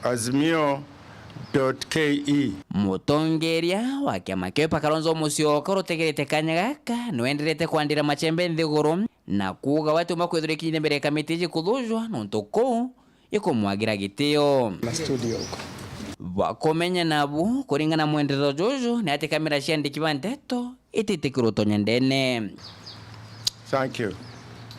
azimio.ke. Mutongeria wa kiama kio Kalonzo Musyoka rutegerete kanya gaka nwenderete kwandira machembe nthiguru na kuga watu makwithurikine mbere kamiti kuthujwa nontu kou ikumwagira gitio na studio bakomenya nabu kuringana mwendezo jojo ni ati kamera cia ndikiwa Nteto ititikiro tonyendene. Thank you.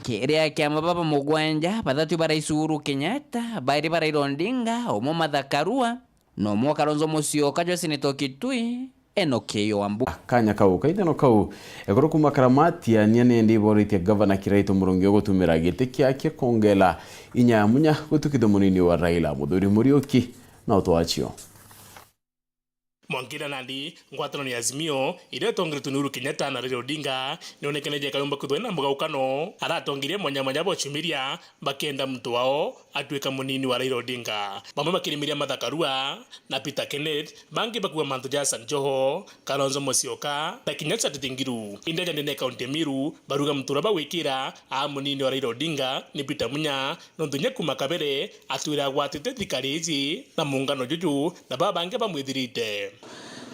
Kiria kia mababa mugwanja bathatu barais Uhuru Kenyatta bairi Raila Odinga omo mathakarua no mo Kalonzo Musyoka Jose Nitokitui enokeyo ambu kanya kau kaithano kau egoro kuma karamatia niane ndi boritie governor Kiraito Murungi gutumira gite kiake kongela inya munya gutukitho munini wa Raila Muthuri Muriuki na utwachio Mwankira nandi ngwatano ni azimio ile tongeretu Uhuru Kenyatta na Raila Odinga nionekeneje kayumba kuthwena mugaukano aratongirie mwanya bochumiria bakenda mtu wao atweka munini wa Raila Odinga mamwe makirimiria mathakarua na Peter Kenneth bangi bakuwa mantu Jason Joho Kalonzo Musyoka na Kenyatta titingiru indeja ndene kaunti Miru baruga mturaba wikira a munini wa Raila Odinga ni Peter Munya nondunya kuma kabere atwira gwatite thikariji na muungano juju na babange bamwithirite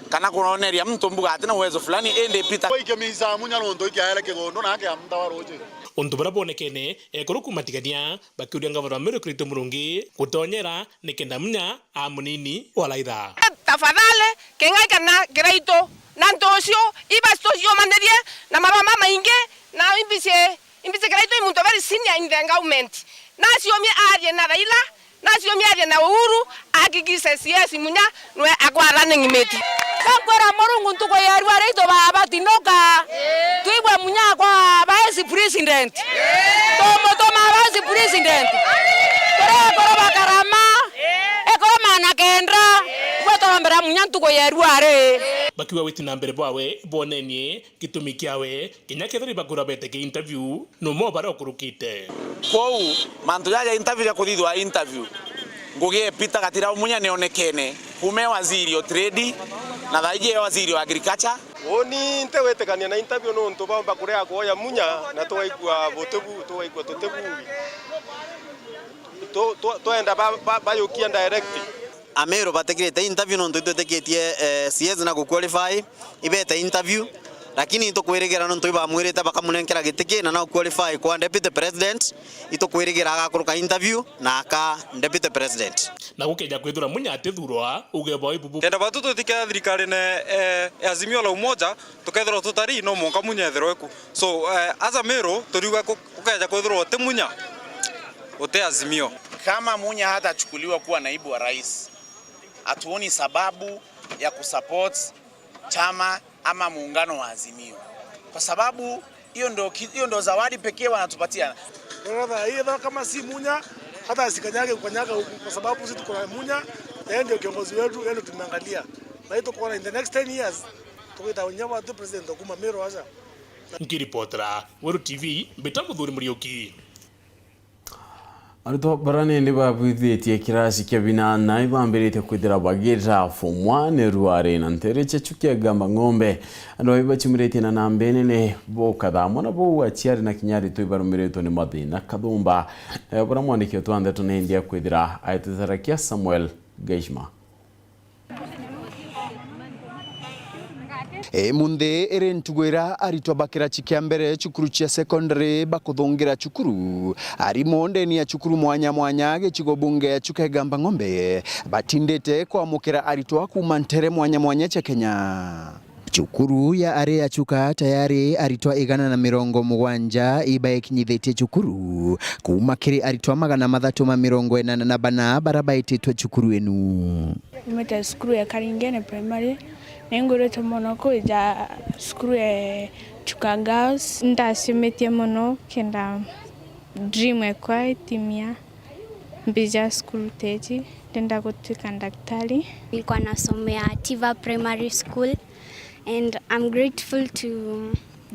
kana kuoneria mtu mbuga atina uwezo fulani ende Peter ikemiza munya nondo ikiaela kigondo nake amda waroje untu barabonekene ekuru kumatigania bakiuria ngavana Weru Thaa Imwe gutonyera nikenda munya a munini wa Raila tafadhali kengai kana Kiraito na ntosio ibastosio manderie na mama mainge na imbise Kiraito imuntu very senior in the government nasio mi arie na Raila nasio mi arie na Uhuru akigise CS munya nwe akwara ningimeti kakwera morungu ntuko yeru Raito baba tinoka tuibwe munya kwa vice president toma vice president kore bakarama ekoma na kendra kwetombera munya ntuko yeru are bakiwa witi na mbere bwawe bonenie gitumi kiawe kinya kethari bakura beteke interview no mo bara okurukite kou mantu ya interview ya kuthithwa interview ngugie Peter Gatira munya neonekene kume waziri o trade na thaije waziri wa agriculture oni ntewetekania na interview no ntu bamba kurea kuoya munya na twaigua botebu totebu enda bayokia direct Amero batekete interview no ntu teketie CS na ku qualify ibete interview lakini itokwirigera no ntu bamwirite bakamunenkera gitike na qualify kwa deputy president itokwirigera agakuruka interview na aka deputy president na gukeja kwithura munya atithurwa ugebo ibubu tenda batutu tika thirikari ne azimio la umoja tukethira tutari no monka munya ethirweku so as a mero turiuga kukeja kwithura te munya ote azimio kama munya hata chukuliwa kuwa naibu wa rais atuoni sababu ya kusupport chama ama muungano wa Azimio kwa sababu hiyo ndo zawadi pekee wanatupatia. Hiyo kama si munya hata asikanyage kukanyaga huku kwa sababu sisi tuko na munya yeye ndio kiongozi wetu yeye ndio tunaangalia na hiyo tuko in the next 10 years tuko nyama tu president kuma mero acha ngiripotera Weru TV Muthuri Muriuki Arito barane ndi babwithetie kirasi kia binana ibambirite kwithira bagira form 1 ruare na ntereche chukia gamba ng'ombe ando ibachimirete na nambene ne bokatha mona bo achiari na kinyari to ibarumireto ni mathina kathumba bora mwandiki twande tunendia kwithira aititharakia Samuel Geishma Munde ere ntugwera arito bakira chikia mbere chukuru chia secondary bakuthungira chukuru arimonde ni ya chukuru mwanya gechigo bunge ya chuka gamba ng'ombe batindete kwa mukira arito akuma ntere mwanya cha Kenya chukuru ya are ya chuka tayari aritwa 170 ibaye kinyithete chukuru kumakiri aritwa 380 na bana barabaititwe chukuru enu imeta skuru ya Karingene primary nengurete mono kuja skuru ya chuka girls ndasimetie mono kenda dream ekwa timia mbija skuru teji tenda kutika daktari nilikuwa nasomea Tiva Primary School and I'm grateful to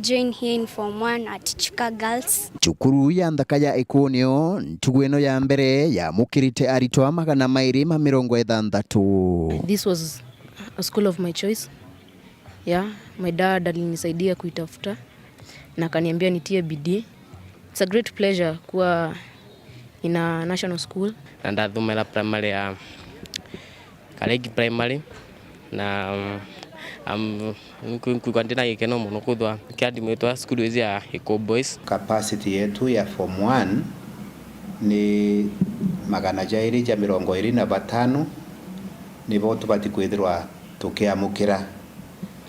join here in Form 1 at Chuka Girls. Chukuru ya ndakaya ikonio ntugweno ya mbere ya mukirite aritwa 260. This was a school of my choice. Yeah, my dad alinisaidia kuitafuta na kaniambia nitie bidii. It's a great pleasure kuwa in a national school. na ndathomera primary ya Karegi primary na nikuwa ndina gikeno muno kuthwa kiandimwitwa skulu izi ya Eco Boys. Capacity yetu ya form 1 ni 225 nibo tubati kwithirwa tukiamukira,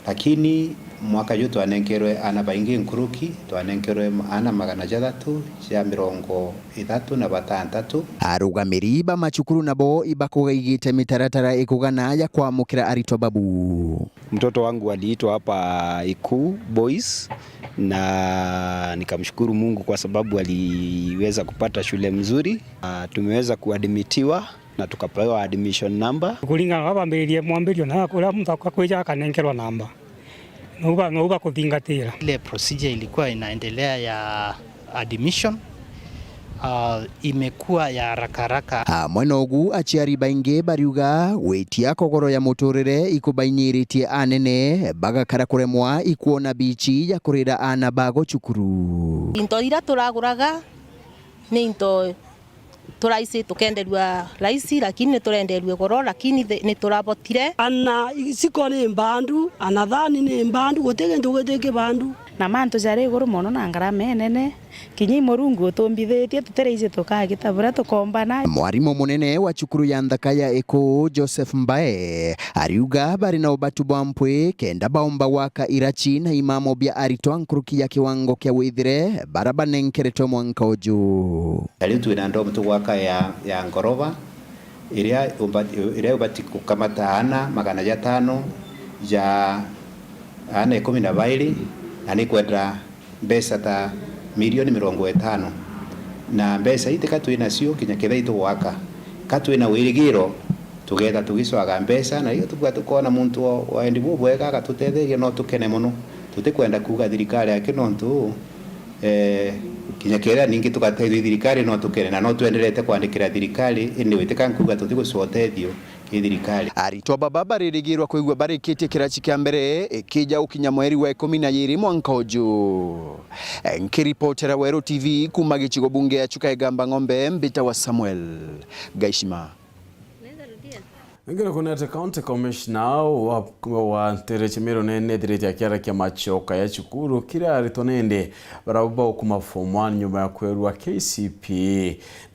lakini mwaka juu twanenkerwe ana baingi nkuruki twanenkerwe ana 336. Arugamiri ba machukuru nabo ibakugaigite mitaratara ikugana ya kwamukira aritwa babu. Mtoto wangu aliitwa hapa Eco Boys na nikamshukuru Mungu kwa sababu aliweza kupata shule mzuri. Tumeweza kuadmitiwa na tukapewa admission number. Kulingana na bambirie mwambirio na kula mtu akakweja akanenkerwa namba. Nauba kuthingatira. Ile procedure ilikuwa inaendelea ya admission. Imekuwa ya haraka. Mwena ugu aciari baingi bariuga wetia kogoro ya muturire ikubainiritie anene bagakara kuremwa ikuona bichi ya kurira ana bago cukuru. Into ira turaguraga ni into turaisi tukenderwa raisi, lakini turenderwe goro, lakini ni turabotire ana isiko ni mbandu anathani ni mbandu gutege nduguteke bandu na mantu jare goro mono na ngarame nene kinyi morungu tombithitie tutereize tukagitabura tukombana. Mwarimu munene wa cukuru ya Nthaka ya Eco Joseph Mbae ariuga bari na ubatu bwampwe kenda baomba waka irachi na imamo bya aritwa nkuruki ya kiwango kya withire baraba nenkeretwe mwanka uju. Alitu inando mtu waka ya ngorova iria ubati kukamata ana 500 ja ana 12 na ni kwenda mbesa ta milioni 50 na mbesa itika twina cio kinya kithaito waka katwina wirigiro tugetha tugiswaga mbesa na iyo tukwa tukona muntu waendi bubwega agatutetheria no tukene muno tutikwenda kuga thirikari yake no ntu kinya kera ningi tugateithia thirikari no tukene na no twenderete kwandikira thirikari indi witika kuga tutiguswotethio thirikari. Aritwa baba baririgirwa kuigwa barikitie kirachi kia mbere ikija ukinya mweri wa 12 mwanka uju. Nkiripotera Weru TV kuma gichigo bunge ya Chuka Egamba Ng'ombe Mbita wa Samuel Gaishima. Ngero kunete county commissioner wa Nteto nene direti ya kiara kia machoka ya chukuru kira aritonende barabba okuma form 1 nyuma ya kwerwa KCP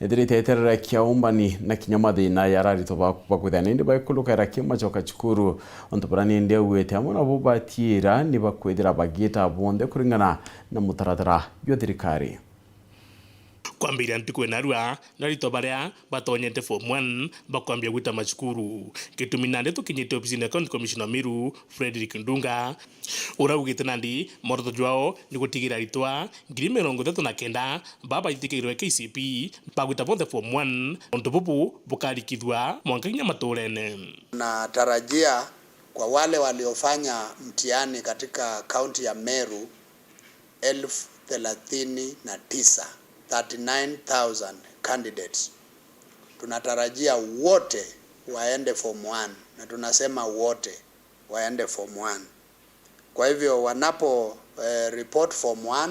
direti ya terera kia umbani na kinyamade na yarari toba bakwithana baikuluka ya kia machoka chukuru ontobarani ndia uwete amona bubatira ni bakwethira bagita bonde kuringana na mutaratara byo thirikari. Kwambira ntikwe narua narito baria batonyete form 1 bakwambia gwita macukuru gituminande tukinyite ofisi ya county commissioner Miru Frederick Ndunga uraugite nandi morto jwao ni gutigira ritwa 39 baba itikirwe KCP bagwita bonde form 1 ontopopo bukarikithwa mwankinya maturene. Na tarajia kwa wale waliofanya mtihani katika kaunti ya Meru 39,000 candidates. Tunatarajia wote waende form 1 na tunasema wote waende form 1. Kwa hivyo wanapo report form 1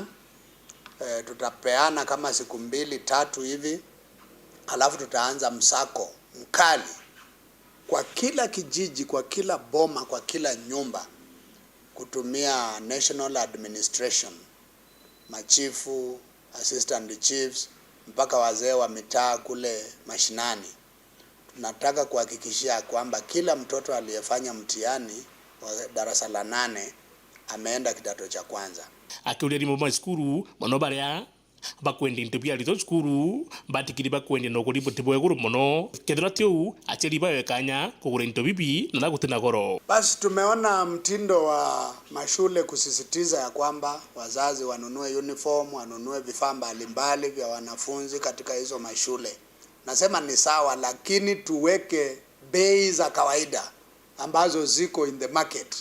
tutapeana kama siku 2-3 hivi, halafu tutaanza msako mkali kwa kila kijiji, kwa kila boma, kwa kila nyumba kutumia national administration, machifu, assistant chiefs mpaka wazee wa mitaa kule mashinani. Tunataka kuhakikishia kwamba kila mtoto aliyefanya mtihani wa darasa la 8 ameenda kidato cha kwanza. Akiulia ni mama skuru monobaria bakwendi ntibia rito skuru batikiri bakwendi no kuri butibwe guru mono kethira tiu acheri bawe kanya kugura into bibi na gutina goro. Basi tumeona mtindo wa mashule kusisitiza ya kwamba wazazi wanunue uniform, wanunue vifaa mbalimbali vya wanafunzi katika hizo mashule. Nasema ni sawa, lakini tuweke bei za kawaida ambazo ziko in the market.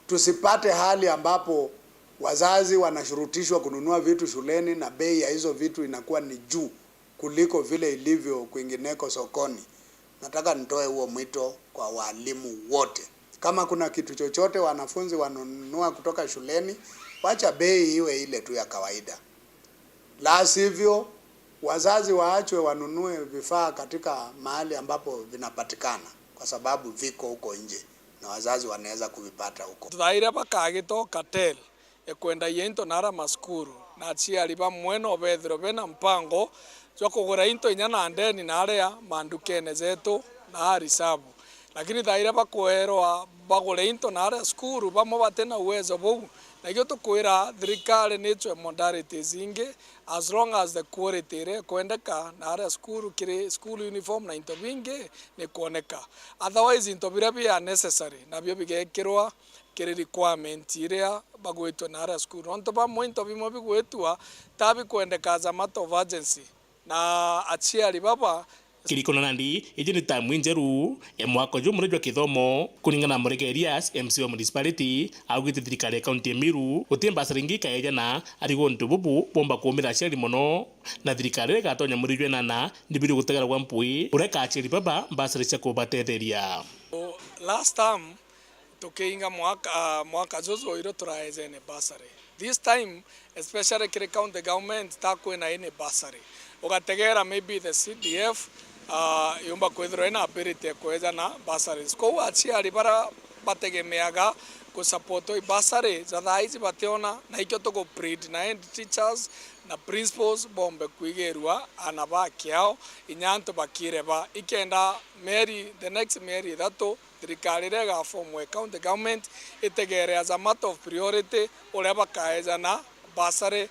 Tusipate hali ambapo wazazi wanashurutishwa kununua vitu shuleni na bei ya hizo vitu inakuwa ni juu kuliko vile ilivyo kwingineko sokoni. Nataka nitoe huo mwito kwa walimu wote. Kama kuna kitu chochote wanafunzi wanunua kutoka shuleni, wacha bei iwe ile tu ya kawaida. La sivyo wazazi waachwe wanunue vifaa katika mahali ambapo vinapatikana, kwa sababu viko huko nje na wazazi wanaweza kuvipata huko. Thaira bakagito katel ekwenda yento nara maskuru na aciari bamwe no bethiro bena mpango jo kugura into inya na ndeni na aria mandukene zetu na risabu, lakini thaira bakoerwa bagure into na aria skuru bamo batena uwezo bou na gyo tukwira thirikari nichwe modalities ingi as long as the quality re kwendeka na aria skuru kiri school uniform na into bingi ni kuoneka, otherwise into bira bia necessary na byo bigekirwa kiri requirement iria bagwetwa na aria skuru onto ba mwento bimo bigwetwa tabi kwendeka as a matter of urgency na aciari baba kirikona nandi ijini tamu njeru mwako jumure jwa kithomo kuningana na Murege Elias MC wa municipality augite thirikari ya county Miru utimba siringi kaejana arigo ntububu bomba kumira aciari mono na thirikari gatonya murijwe nana ndibiri gutegera kwa mpui ureka aciari baba mbasiri cia kubatetheria. Last time tukiinga mwaka zozo iro turaezene basari. This time especially kire county government takwena ine basari ugategera maybe the CDF yumba kwithirwa ina ability kweza na bursaries ko aciari bara bategemeaga ku support i bursary za thaizi bationa na ikyo tuko breed na end teachers na principals bombe kwigerwa anaba kiao inyanto bakireba ikenda the next Mary thato thirikari rega form county government itegere as a matter of priority ureba kaeza na bursary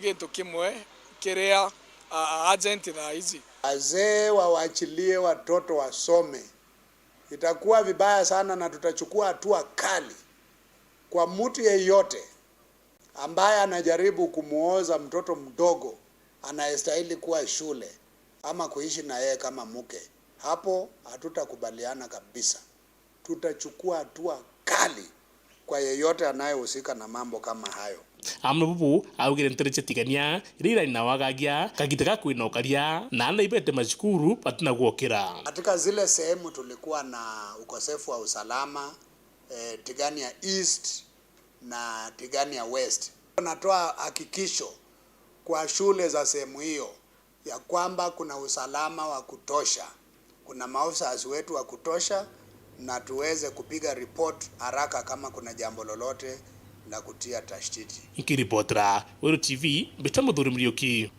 gintu kimwe kirea agent na hizi. Wazee waachilie watoto wasome. Itakuwa vibaya sana na tutachukua hatua kali kwa mtu yeyote ambaye anajaribu kumuoza mtoto mdogo anayestahili kuwa shule ama kuishi na yeye kama mke. Hapo hatutakubaliana kabisa. Tutachukua hatua kali kwa yeyote anayehusika na mambo kama hayo. Amno bubu augire ntereche tigania rira ina wagagia kagitega kwinokaria na ana ibete mashukuru patina guokira. Katika zile sehemu tulikuwa na ukosefu wa usalama Tigania East na Tigania West. Tunatoa hakikisho kwa shule za sehemu hiyo ya kwamba kuna usalama wa kutosha, kuna maofisa wetu wa kutosha na tuweze kupiga report haraka kama kuna jambo lolote na kutia tashtiti. Ikiripotra Weru TV Betamudhuri Mrioki.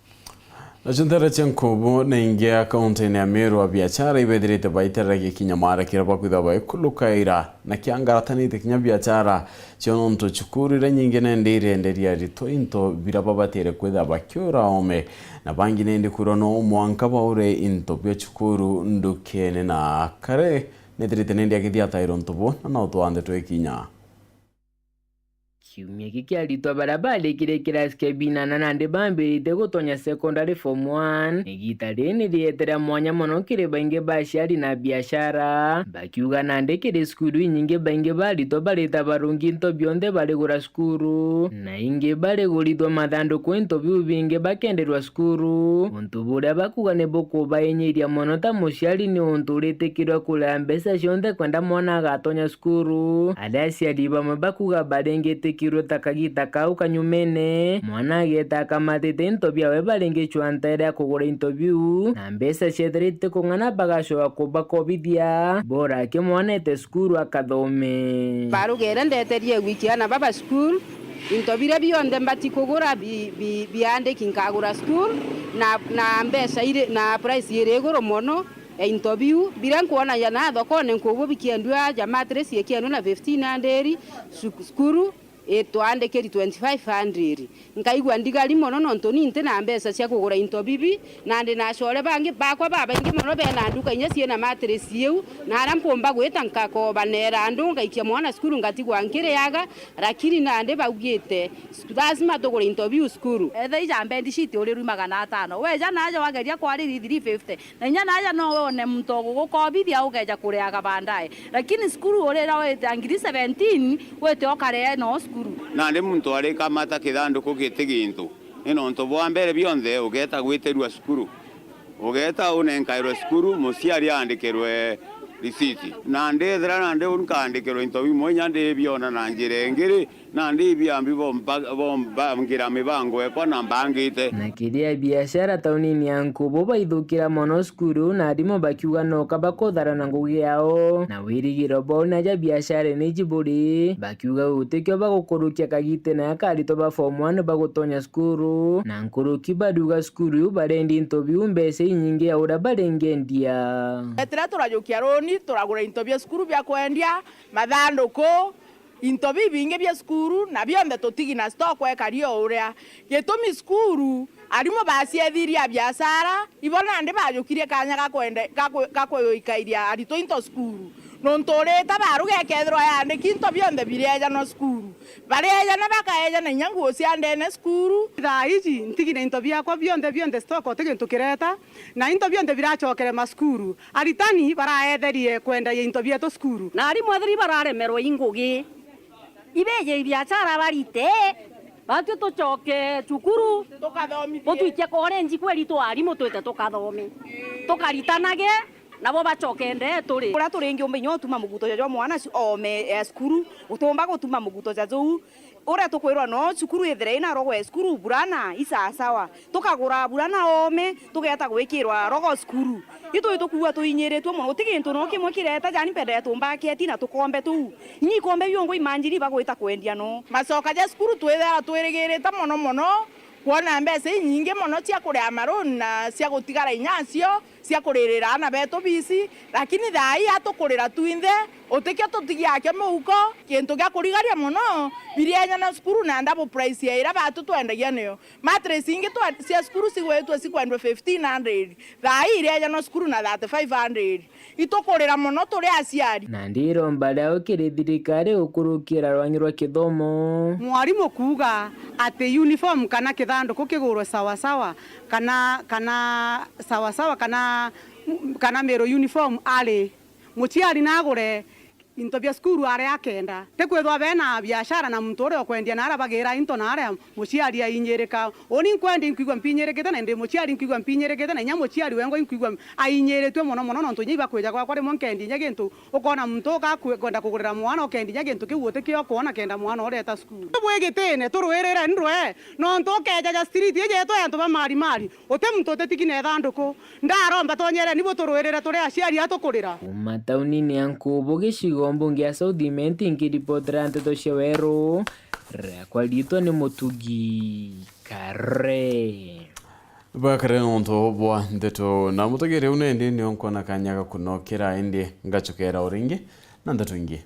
Na chundara chankubu na ingia kaunti ya Meru wa biashara ibedrite baiterage kinyamara kiraba kwithaba ikulukaira na kiangaratanite kinya biashara chiononto chukurira nyingene ndire nderia ritointo biraba batere kwithaba kyora ome na bangi nende kurono mwanka baure into bya chukuru ndukene na kare nedrite nende akithia tairo ntobo na utwande twekinya. Kiumia kikiaritwa barabara kirekera skebina na nande bambirite gutonya secondary form 1 negitari nirietera mwanya mono kire bainge baciari na biashara bakiuga nande kire skuru nyinge bainge barito barita barungi into bionde baregura skuru na inge bareguritwa mathanduku into biu binge bakenderwa skuru untu buria bakuga ne boko baenyeria mono ta muciari ni untu ritikirwa kula mbeca cionthe kwenda mwana agatonya skuru aria aciari bamwe bakuga barengete kirota kagita kau kanyumene mwana ageta kamatite into biawe barenge chwantere kugura interview na mbeca cietherite kung'ana bagashoa kuba covidia bora ke mwana ete skuru akathome barugere ndeterie wikiana baba school intobire bionde mbati kugura biande kinkagura school na mbeca ire na price ire iguru mono interview birankuona yana thoko ne nkubu bikiendwa jamatres yekienu na 1500 skuru etwandikeri 2500 nkaigwa ndigari mono nonto ninte na mbeca cia kugura into bibi na ndi na core bangi bakwa baba ingi mono be na nduka inya ciena matres yeu na ara mpomba gwita nkako banera andu ngaikia mwana skuru ngatigwa nkiriaga lakini na ndi baugite lazima tugura interview skuru ethe ija mbendi shiti uri rumaga na 5 weja naja wageria kwari 350 na inya naja no wone mtogo gukobithia ugeja kuriaga bandae lakini skuru uri ra wete ngiri 17 wete okare no na ndi muntu ari kamata kithanduku giti gintu ino nto bwa mbere bionthe ugeta gwiterwa skuru ugeta unenkairwa skuru musiari andikirwe risiti na ndethera na ndi unkandikirwe into bimwe nya ndi biona na njire ngiri na ndibyambi bombangira mibango eko na mbangite na kiria biashara taunini ya Nkubu baithukira mono skuru na arimo bakiuga no kabakothara na ngugi yao na wirigiro bona ja biashara ni jiburi bakiuga utekyo bagukurukia kagite na akarito ba form 1 bagutonya skuru na nkuruki baduga skuru barendi interview mbese nyingi ya ura barengendia etira turajukia roni turagura interview skuru bya kwendia mathanduko intobi binge bya skuru na byombe tutigina stock ekario uria gitumi skuru arimo basiethiria biashara ibona ndi bajukirie kanya gakweikairia arito into skuru no ntoreta baruge kethro yande kinto byombe bireja no skuru bareja na bakaeja na nyangu osiandene skuru tha ici ntigina into byakwa byombe stock otigintu kireta na into byombe birachokere maskuru aritani baraetherie kwenda into byeto skuru na ari mwathiri bararemerwo ingugi ibeje biashara barite batyo tucoke cukuru tutuikie korenji kweri twarimu twite tukathome tukaritanage nabo bacokende turi ura turingi umenyo tuma muguto jo mwana ome skuru utomba gutuma muguto jazu ura tukwirwa no cukuru ithire ina rogo skuru burana isasawa tukagura burana ome tugeta gwikirwa rogo skuru itu tukuwa tuinyeretwo muno tigintu no kimwe kireta jani pende tumba kieti na tukombe tu nyi kombe byongo imanjiri bagwita kwendia no masoka ja skuru twethera twirigirita mono kuona mbese nyingi mono cia kuria maruni na cia gutigara inyacio cia kuririra na beto bisi lakini thai atukurira twinthe utikio tutigiake muhuko kintu gya kurigaria muno birienya na skuru na ndabo price ya ira batu twendagia niyo mattress ingi cia skuru sigwetwa sikwendwa 1500 thai irienya na skuru na 3500 itukurira muno turi aciari na ndiro mbale ukiri thirikari ukurukira rwanyirwa kithomo mwarimu kuga ate uniform kana kithanduku kigurwe sawa kana mero uniform ali muchiari nagure into bya skuru are akenda tekwethwa bena biashara na mtore okwendia na arabagira into na ara muchiari ainyereka oni nkwendi nkigwa mpinyerekete na ndi muchiari nkigwa mpinyerekete na nyamuchiari wengo nkigwa ainyeretwe mono nto nyiba kweja kwa kwari monkendi nyagintu ukona mtoka kwenda kugurira mwana okendi nyagintu kiwote kyo kuona kenda mwana oreta skuru bwegitene turwerera ndwe no ntokeja ja street yeje to yantu ba mari ote mtote tikine thanduko ndaromba tonyere nibo turwerera turi aciari atukurira mataunini ya Nkubu gicigo mbunge ya South nkiripotera Nteto cia Weru rakwalitwa ni Mutugi Kare bakare nonto bwa Nteto na mutagere unende ni onkona kanyaga kunokera ende ngachokera oringe na Nteto ingi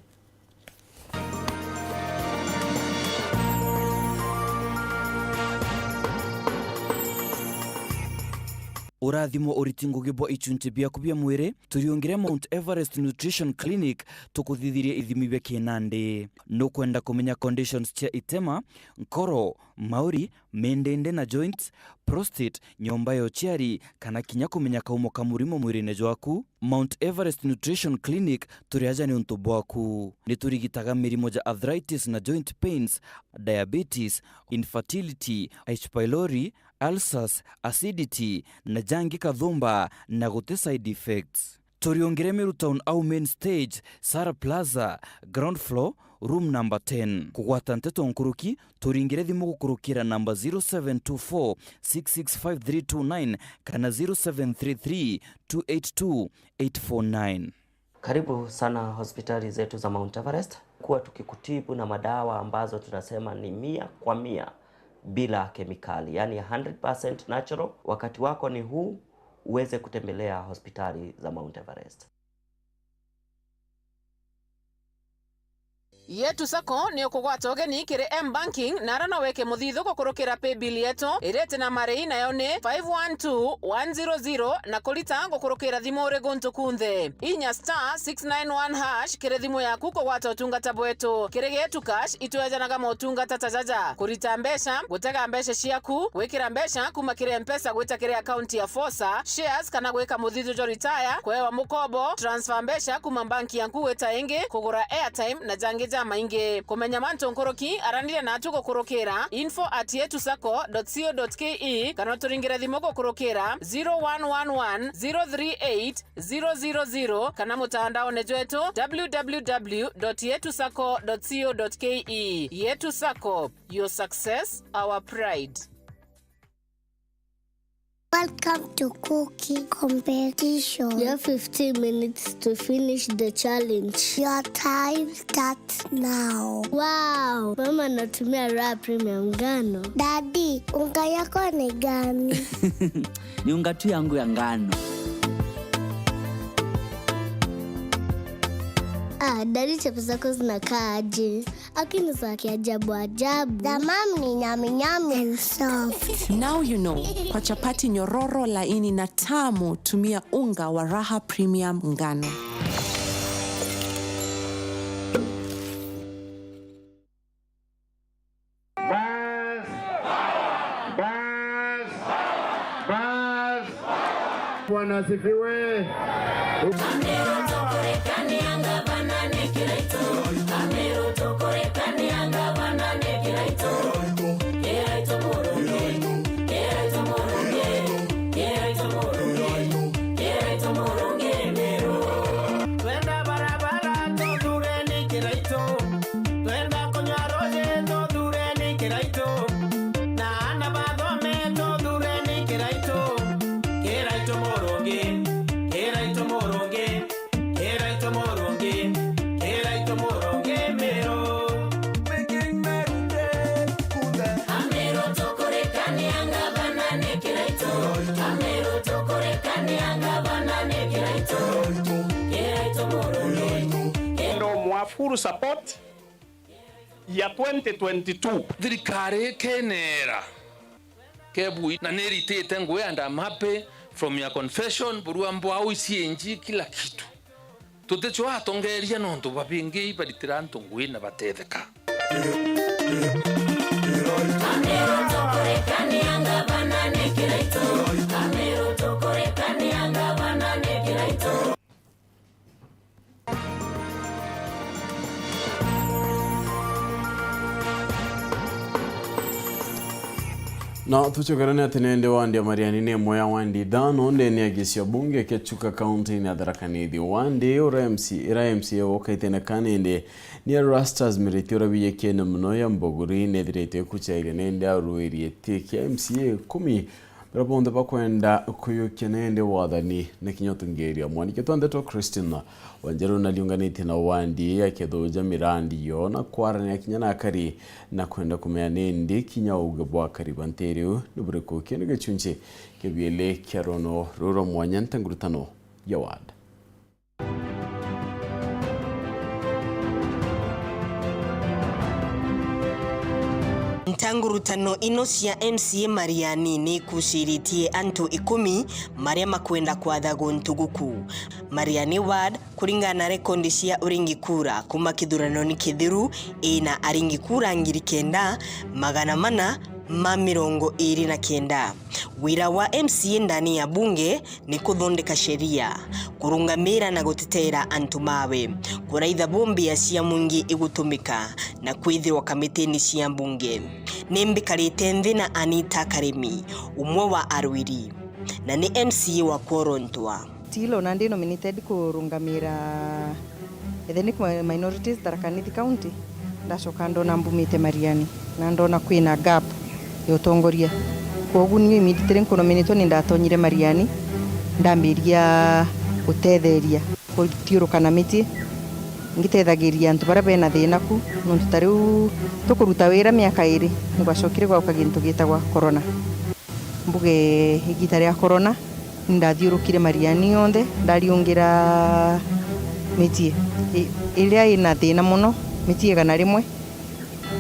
urathimo uritingo gibo ichunche bia kubia mwire turiongere Mount Everest Nutrition Clinic tukuthithirie ithimi bia kinande no kwenda kumenya conditions cia itema nkoro mauri mendende na joints prostate nyomba yo chiari kana kinya kumenya kaumo kamurimo mwirine jwaku Mount Everest Nutrition Clinic turiaja ni untu bwaku ni turigitaga mirimo ja arthritis na joint pains diabetes infertility H pylori ulcers, acidity, na jangi kathumba na gute side effects. Turiongere Weru Town au main stage, Sara Plaza, ground floor, room number 10. Kugwata Nteto nkuruki, turingire thimu gukurukira number 0724 665329 kana 0733 282 849. Karibu sana hospitali zetu za Mount Everest, kuwa tukikutibu na madawa ambazo tunasema ni 100% bila kemikali, yani 100% natural. Wakati wako ni huu uweze kutembelea hospitali za Mount Everest. Yetu sako ni okugwata ogeni kire M-Banking narano weke muthithu gukurukira pay bill yetu irete na marei nayo ni 512100 na kulita gukurukira thimu uri guntu kunthe inya *691# kire thimu yaku kugwata utungata bwetu kire getu cash itwejanaga motungata tajaja kurita mbesha gutega mbesha ciaku gwikira mbesha kuma kire M-Pesa gwita kire account ya Fosa shares kana gwika muthithu jo retire kwewa mukobo transfer mbesha kuma banki yanku weta ingi kugura airtime na jangi jamaingi kumenya manto nkoroki aranire natu gukurukira info@yetusako.co.ke kana turingire thimo gukurukira 0111 038 000 kana mutandao nejwetu www.yetusako.co.ke. Yetu Sako, your success, our pride. Welcome to cooking competition. You have 15 minutes to finish the challenge. Your time starts now. Wow! Mama natumia raw premium ngano. Daddy, unga yako ni gani? Ni unga tu yangu ya ngano. Daddy, chapo zako zinakaa aje? Akini za kiajabu ajabu. The mom ni nyami nyami and soft. Now you know. Kwa chapati nyororo laini na tamu, tumia unga wa Raha Premium ngano. Bwana asifiwe. Full support ya 2022 thirikari kenera kebui na neritete ngwe and I'm happy from your confession buruambo au isienji kila kitu tutecho atongeria nonto babingi baritira ntongwe na batetheka Na tuchokarane atinende wandi ya Mariani ne moya wandi dano ndeni ya gisi ya bunge kechuka kaunti ni adharakanidi wandi ura MCA woka itena kanende ni ya Rastas miritiora biye kene mnoya mboguri nedirete kucha ile nende aruiri etiki ya MCA 10 Rabonde bakwenda kuyukia nende wadhani na kinyoto ngeri ya mwani ketu Nteto Christina wanjero na liunganiti na wandi ya kedoja mirandi yo na kwara ni ya kinyana akari na kwenda kumea nende kinya ugebwa kariba nteriu nubreko kenege chunche kebiele kiarono ruro mwanyanta ngurutano ya wada. Ntangurutano ino cia MCA Mariani ni kushiritie antu 10 maria makwenda kwathago ntuguku. Mariani ward kuringana na rekondi cia uringi kura kuma kithurano ni kithiru ina aringi kura 9,429. Wira wa MCA ndani ya bunge ni kuthondeka sheria, kurungamira na gutetera antu mawe, kuraitha bombi ya cia mungi igutumika na kwithirwa kamitini cia bunge. Nimbikarite nthi na Anita Karemi, umwe wa arwiri na ni MCA wa Korontwa. Tilo nandi nominated kurungamira ethnic minorities Tharaka-Nithi County. Ndacoka ndona mbumite Mariani na ndona kwina gap yotongoria. Koguo ni immediately nominatwo ni ndatonyire Mariani ndambiria gutetheria kutiuruka na miti ngiteithagiria antu bara bena thina ku nontu tariu tukuruta wira miaka 2 ngwacokire gwauka gintu gitagwa corona. Mbuge igita ria corona ndathiurukire Mariani yonde ndariungira miti iria ina thina muno miti igana rimwe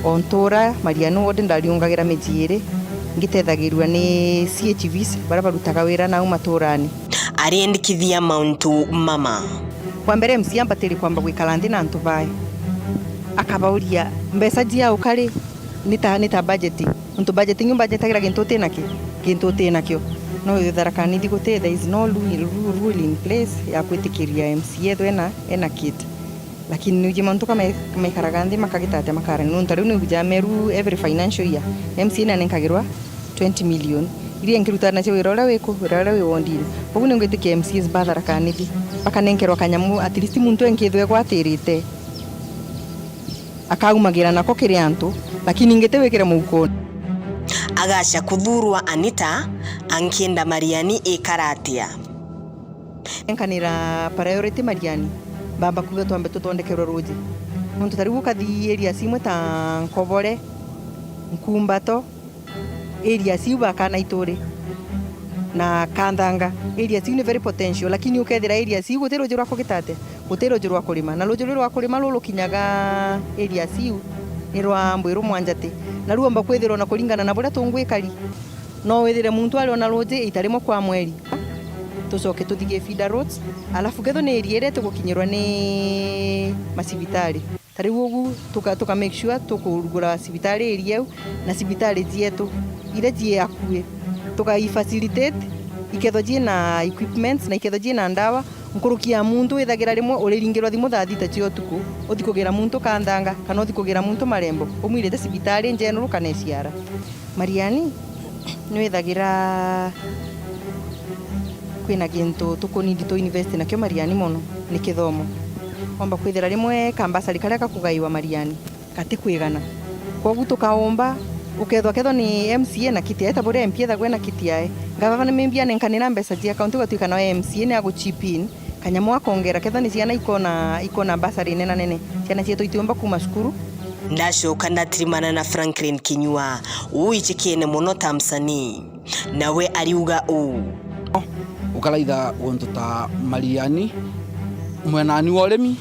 ontura Mariani wonde ndariungagira miti 2 ngitethagirwa ni CHVs bara barutaga wira na umaturani ariendikithia mauntu mama. Kwa mbere MCA ambatiri kwamba gwikala nthi na antu bae akabauria mbeca jia ukari nita budget untu budget nyumba jetagira gintu tinakio no Tharaka-Nithi gute there is no rule in place ya kwitikiria MCA ena kit lakini nuje mantu kama karagandi makagitaate makara nunta riu ni bujameru every financial year MCA na nenkagirwa 20 million iria nkiruta na cyo irora we wondini kogu ningwite ke MCs bathara kanithi bakanenkerwa kanyamu at least muntu enkithwe gwatirite akaumagira nako kiri antu lakini ngete wekera muko agasha kuthurwa Anita ankienda Mariani ikaratia enkanira priority Mariani bamba kuga twambe tutondekerwa roji muntu taribu kathi area simwe ta Nkobore Nkumbato area siwa kana itore na Kandanga area siwa very potential lakini ukethira area siwa gutero jirwa kugitate gutero jirwa kulima na rujuru rwa kulima lolo kinyaga area siwa ni rwa mbwiru mwanjate na ruomba kwethirwo na kulingana na buria tungwikari no wethire muntu ali ona roje itarimo kwa mweri tucoke tuthige feeder roads alafu getho ni area ire tugukinyirwa ni masibitari tariu ugu tuka make sure tukurugura sibitari area na sibitari zietu ire jie akue tuka facilitate iketho jie na equipments na iketho jie na ndawa nkurukia muntu withagira rimwe uriringirwa thimu thathita cio tuku uthikugira muntu Kandanga kana uthikugira muntu Marembo umwirite sibitari njenu kana ciara Mariani ni withagira kwina gintu tukunindi to invest na kio Mariani mono ni kithomo omba kwithira rimwe kambasari karia kakugaiwa Mariani kati kwigana kogu tukaomba ukethwa ni MCA na kiti eta bore MP etha gwena kiti yae ngavava ni membia nenkanira mbeca cia account gatwika na MCA ni agu chip in kanyamu akongera ketha ni ciana ikona basari nena nene ciana cietu itiomba kuma cukuru ndacoka ndatirimana na Franklin Kinyua uichikiene muno ta msanii nawe ariuga ukaraitha gontu ta Mariani mwenani wa urimi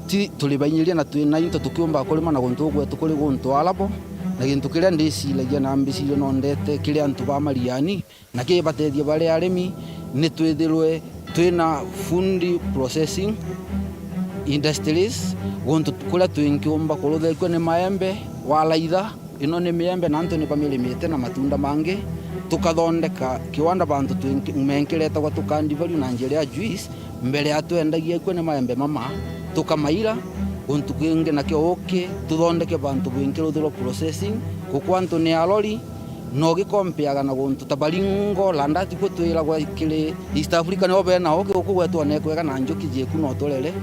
ti tuli bainyiria na twina into tukiomba kulima na gontu gwetu kuri gontu alabo na gintu kiria ndicilagia na mbicirio no ndete kiria antu ba Mariani na kibatethia bari arimi ni twithirwe twina fundi processing industries gontu kuria twinkiomba kuruthekwe ni maembe walaitha ino ni miembe na antu ni bamirimite na matunda mangi tukathondeka kiwanda bantu twinkimenkireta gwa tukandivario na njira ya juice mbere atwendagia kwe ni maembe mama tukamaira gontu kingi na kio tuthondeke bantu bwinkiruthiro processing kukwantu ni alori no gikompeaga na gontu tabaringo landati ko twira gwa kile East Africa no bena oke okugwetwa ne kwega na njoki jeku no torere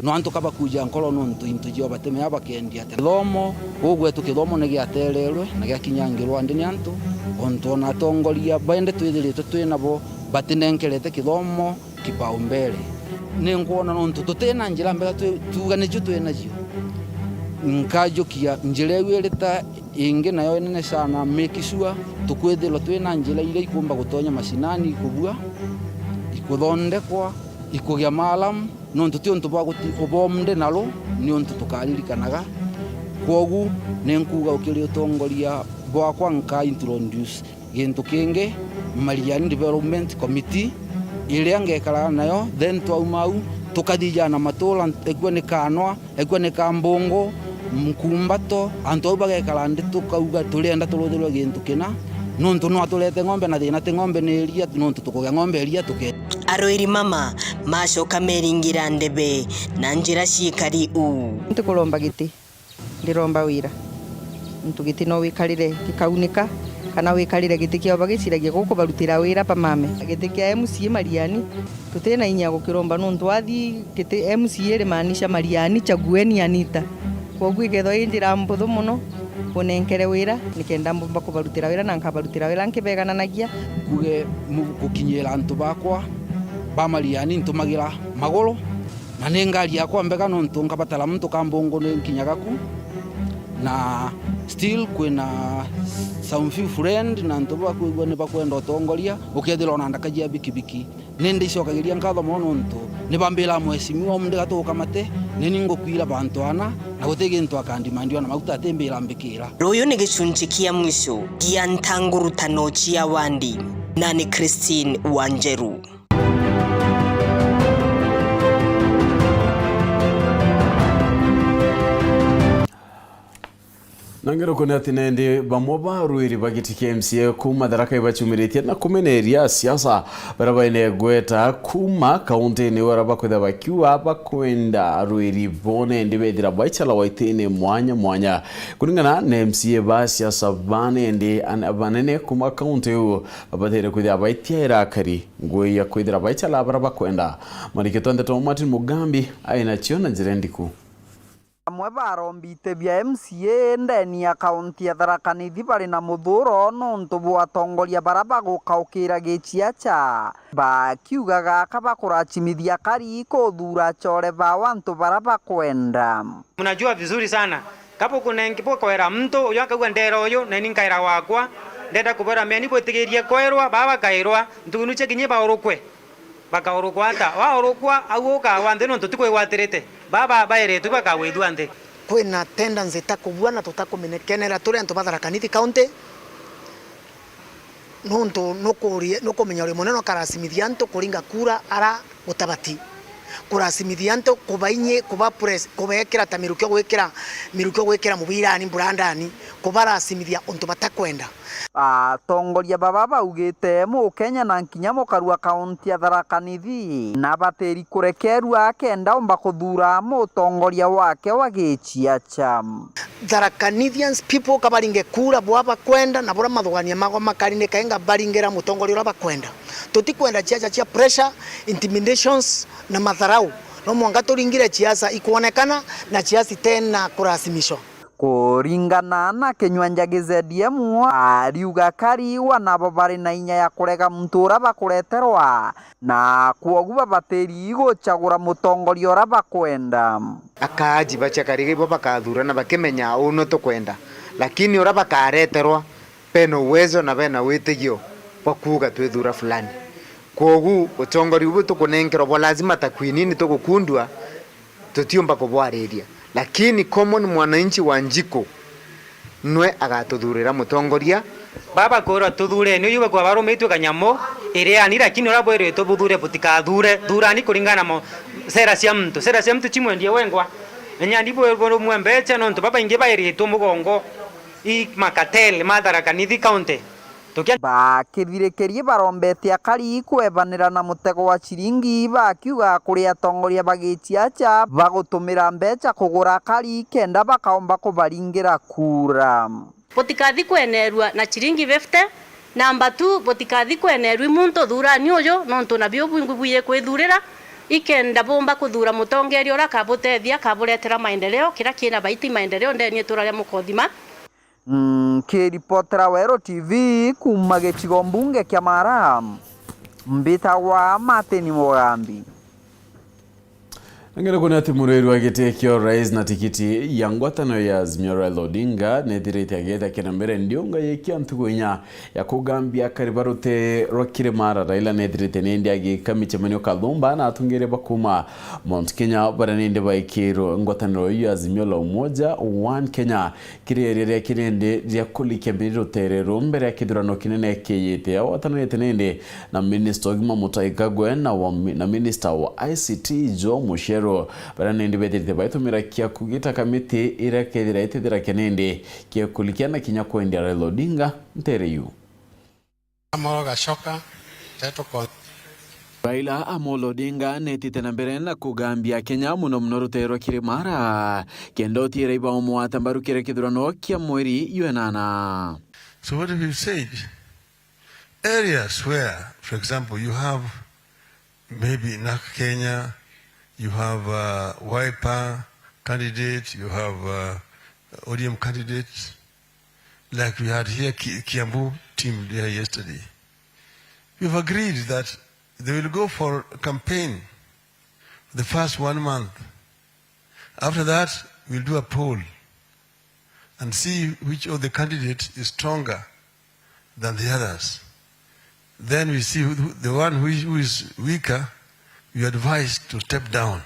no antu kaba kuja nkolo no ntu into jo bateme abakendia thomo ogwetu kithomo ne giatererwe na giakinyangirwa ndi ni antu onto na tongoria bende twithirite twinabo batinenkerete kithomo kipaumbele ni ngona no ntu tutena njira mbega tugane jo twena jo nkajokia njira wirita ingi nayo nene sana make sure tukwithirwa twina njira ile ikumba gutonya masinani kubua ikuthondekwa ikugia malam no ntu tiontu bwa gutibomde nalo ni ontu tukaririkanaga kogu nenkuga ukiri utongoria bwakwa nka introduce gintu kingi Mariani Development Committee ile angekara nayo then twaumau tukathija na matura ekwe ni kanwa ekwe ni kambongo Mkumbato antu bagekara ndi tukauga turenda turuthirwe gintu kina nontu no atulete ng'ombe na thina te ng'ombe ni iria nontu tukugia ng'ombe iria tuke aroiri mama macoka meringira ndebe na njira ciikari ntikulomba giti ndiromba wira ntu giti no wikarire gikaunika kana wikarire giti kia bagiciragia guku barutira wira pa mame giti kia MCA Mariani tutena inya gukiromba nontu athi giti MCA ri maanisha Mariani chagueni Anita kogu igetho injira mbuthu muno unenkere wira nikenda mbumba kubarutira wira na nkabarutira wira nkibegananagia kuge gukinyira antu bakwa ba Mariani ntumagira magoro na nengari yakwa mbega no ntunga batala muntu kambongo ne kinyagaku na still kwina some few friend na ntuba kuigwa ne bakwenda utongoria ukethira na ndakajia bikibiki nende icokagiria nkatho mono ntu ni bambira mwesimi wa mundu gatuka mate nini ngokwira bantu ana na gutege ntu akandimandio na maguta atembera mbikira royo ni gicunci kia mwisho gia ntangurutano cia wandi na ni Christine Wanjeru. Nangero kuna tinende bamoba ruiri bagitike MCA kuma daraka ibachumirite na kumeneria siasa barabaine gweta kuma kaunti ni waraba kwenda bakiwa bakwenda ruiri bone ndibedira baichala waitene mwanya kuningana na MCA ba siasa bane ndi abanene kuma kaunti u babatere kwenda baitiera kari ngoya kwenda baichala baraba kwenda mariketo Nteto Martin Mugambi aina chiona jirendiku amwe barombite bya MCA ndeni ya kaunti ya Tharaka Nithi bari na muthuro nontu bwatongoria baraba gukaukira gichiacha bakiuga gaka bakurachimithia kari kuthura chore ba wantu baraba kwenda. Mnajua vizuri sana kapo kunengipo kwera mtu uyo akagwa ndero uyo neni nkaira wakwa ndenda kubera meni bwetigeria kwerwa baba kairwa ntunuche kinye ba orokwe bakaorokwata wa orokwa awoka wande no tutikwe waterete baba baire tubaka wedwande kwina tendency takubwana tutakumenekenera turi antu Tharaka Nithi county nonto nokomenya uri moneno karasimithia antu kuringa kura ara utabati kurasimithia antu kubainye kuba press kubekera ta mirukyo gwekera mubirani burandani kubarasimithia untu batakwenda. Tongoria baba baugite mu Kenya na nkinya mukarua kaunti ya Tharaka Nithi na bateri kurekerua akenda omba kuthura mutongoria wake wa gichiacha. Tharaka Nithians people kabaringe kura bwaba kwenda na bora mathogania mago makarine kaenga baringera mutongoria aba kwenda tutikwenda chiacha chia pressure intimidations na matharau no mwanga turingire chiasa ikuonekana na chiasi tena kurasimisho kuringana na kinywanja GZDM ariuga kari wanabo bari na inya ya kurega mtura bakureterwa na kuoguba bateri guchagura mutongoria ora bakwenda akaji bachakari bo bakathurana bakimenya uno tukwenda lakini ora bakareterwa peno uwezo na bena witigio bakuga twithura fulani kogu utongori ubu tukunengero bo lazima takwinini tukukundwa tutiumba kubwareria lakini common mwananchi wa Njiko nwe agatuthurira mutongoria baba kora tuthure ni yuba kwa barometu kanyamo ire ani lakini urabwere to buthure butikathure durani kuringana mo sera cia mtu chimwendie wengwa enya ndipo boro mwembecha no baba inge baire to mugongo I makatele Tharaka Nithi county bakithirekerie barombete akari kwebanira na mutego wa ciringi bakiuga kuri atongoria bagichiacha bagutumira mbecha kugura akari kenda bakaomba kubaringira kura botikathi kwenerwa na ciringi 50 namba 2 botikathi kwenerwa muntu thurani uyu nontu na bio buye kwithurira ikenda bomba kuthura mutongeria ora kabutethia kaburetera maendeleo kira kina baiti maendeleo ndeni turare mukothima. Kiripotera Weru TV kuma gĩcigo mbunge kĩa Mara mbitagwa Martin Mugambi. Ngero kuna timureri wa gitekio rais na tikiti ya ngwatano ya Azimio Raila Odinga nethirite agetha kinambere ndionga yekia ntugonya ya kugambia karibarute rokire Mara Raila nethirite nende agika michemanio kalumba na atungere bakuma Mount Kenya baranende baikiro ngwatano ya Azimio la Umoja One Kenya kirerere kinende ya kulikia biruterero mbere ya kidurano kinene kiyete watano yetenende na minister Ogima Mutaikagwe na minister wa ICT Joe Mushero baranende bedirite baitumira kia kugita kamiti irakethira itethira kenende kia kulikiana kinya kwendea Raila Odinga Ntereyu Amoroga shoka Nteto Raila Amolo Odinga netite na mbere na kugambia Kenya muno rutero kiri Mara kendo tira iba omwata mbarukire kithurano kia mweri yuenana. So what have you said? Areas where, for example, you have maybe in Kenya, you have Wiper candidates, you have ODM candidates, like we had here Kiambu team there yesterday. We've agreed that they will go for a campaign the first 1 month. After that, we'll do a poll and see which of the candidates is stronger than the others. Then we see the one who is weaker, we advise to step down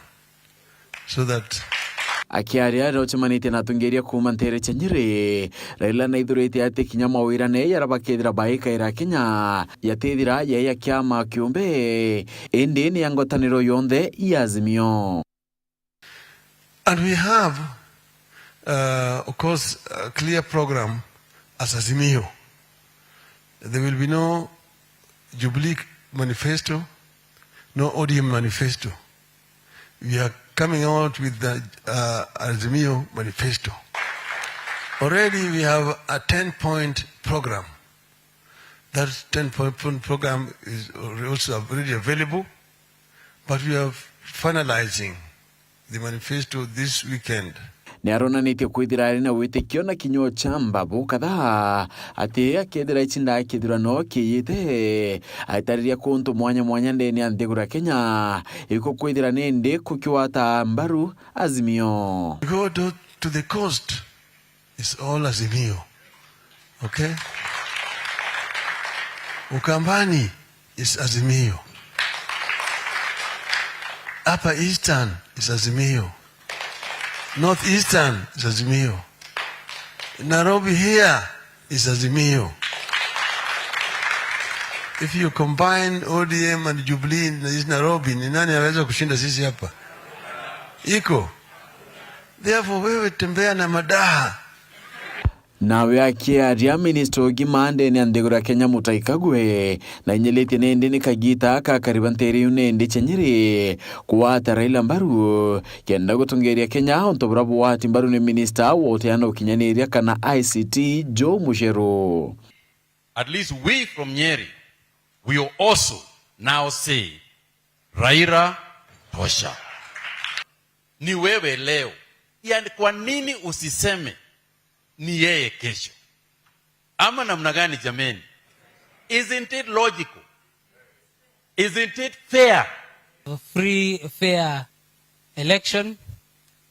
so that akiaria rochemanite na tungeria kuma Ntere Chenyire Raila na ithurite ati kinya mawirane yarabakethira baika ira Kenya yatethira ya kiama kiumbe indi ni yangotaniro yonthe ya Azimio. And we have of course, a clear program as Azimio. There will be no Jubilee manifesto, no ODM manifesto. We are coming out with the Azimio manifesto. Already we have a 10-point program. That 10-point program is also already available, but we are finalizing the manifesto this weekend. Nĩ aronanĩtie kwithira arĩ na wĩtĩkio na kinyo cha mbabu kadhaa atĩ akethira ichinda kithurano kĩyĩte aitarĩria kũntũ mwanya mwanya ndeni ya nthĩgũra Kenya iko kwithira nĩndĩ kukiwata mbaru Azimio. Go to the coast, it's all Azimio, okay? Ukambani is Azimio. Upper Eastern is Azimio. Northeastern is Azimio. Nairobi here is Azimio. If you combine ODM and Jubilee in Nairobi, ni nani aweza kushinda sisi hapa? Iko. Therefore, wewe tembea na madaha. Nawe akiaria minister ogimande ni andegura Kenya Mutahi Kagwe na inyelete nende ni kagita kakariban teri unende chenyere kuwata Raila mbaru kenda gutungeria Kenya ontobura buwati mbaru ni minister wote ano kinyaneria kana ICT Joe Mushero. At least we from Nyeri, we will also now say Raila tosha. Ni wewe leo. Yani kwa nini usiseme ni yeye kesho? Ama namna gani jameni? Isn't it logical? Isn't it fair? A free, fair election,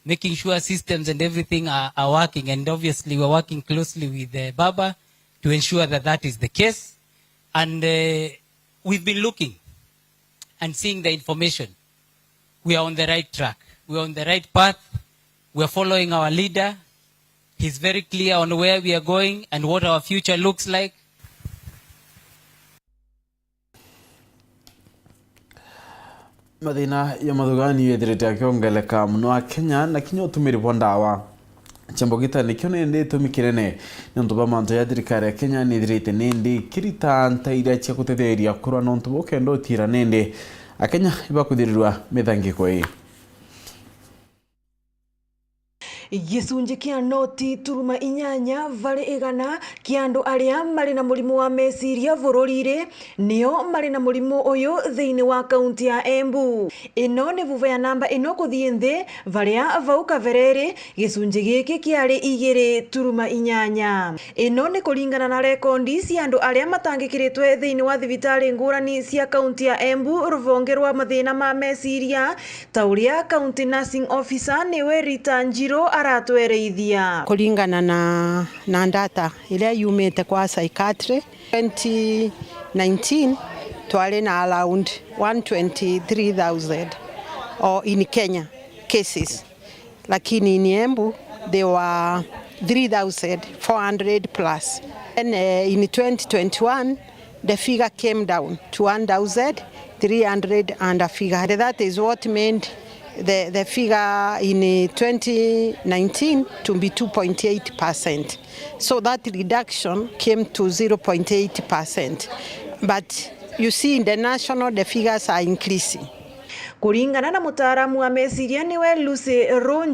making sure systems and everything are working, and obviously we're working closely with Baba to ensure that that is the case. And we've been looking and seeing the information. We are on the right track. We are on the right path. We are following our leader. He's very clear on where we are going and what our future looks like. Mathina ya mathugani yethirite akiongeleka muno a Kenya na kinyo utumiri bondawa chambogita nikyo nende tumikirene nonto ba manto ya thirikari ya Kenya nithirite nende kirita ntaira cia gutetheria kurwa nonto bokendo tira nende a Kenya ibakuthirirwa mithangiko ii. Gĩcunjĩ kĩa noti turuma inyanya varĩ igana kĩa andũ arĩa marĩ na mũrimũ wa meciria bũrũri-rĩ nĩo marĩ na mũrimũ ũyũ thĩinĩ wa kaunti ya Embu. Ĩno nĩ vuva ya namba ĩno gũthiĩ thĩ varĩa vau kabere-rĩ gĩcunjĩ gĩkĩ kĩarĩ 2.8. Ĩno nĩ kũringana na rekondi cia andũ arĩa matangĩkĩrĩtwe thĩinĩ wa thibitarĩ ngũrani cia kaunti ya Embu rũvonge rwa mathĩna ma meciria ta ũrĩa kaunti nursing officer nĩ Weru Thaa Imwe aratuereithia. Kulingana na data ile yumete kwa psychiatry 2019 twale na around 123,000 or in Kenya cases, lakini in Embu there were 3,400 plus, and in 2021 the figure came down to 1,300 and a figure. That is what made the figure in 2019 to be 2.8%. So that reduction came to 0.8%. But you see in the national, the figures are increasing. Kulingana na mutaalamu wa meciria niwe Lucy Ronji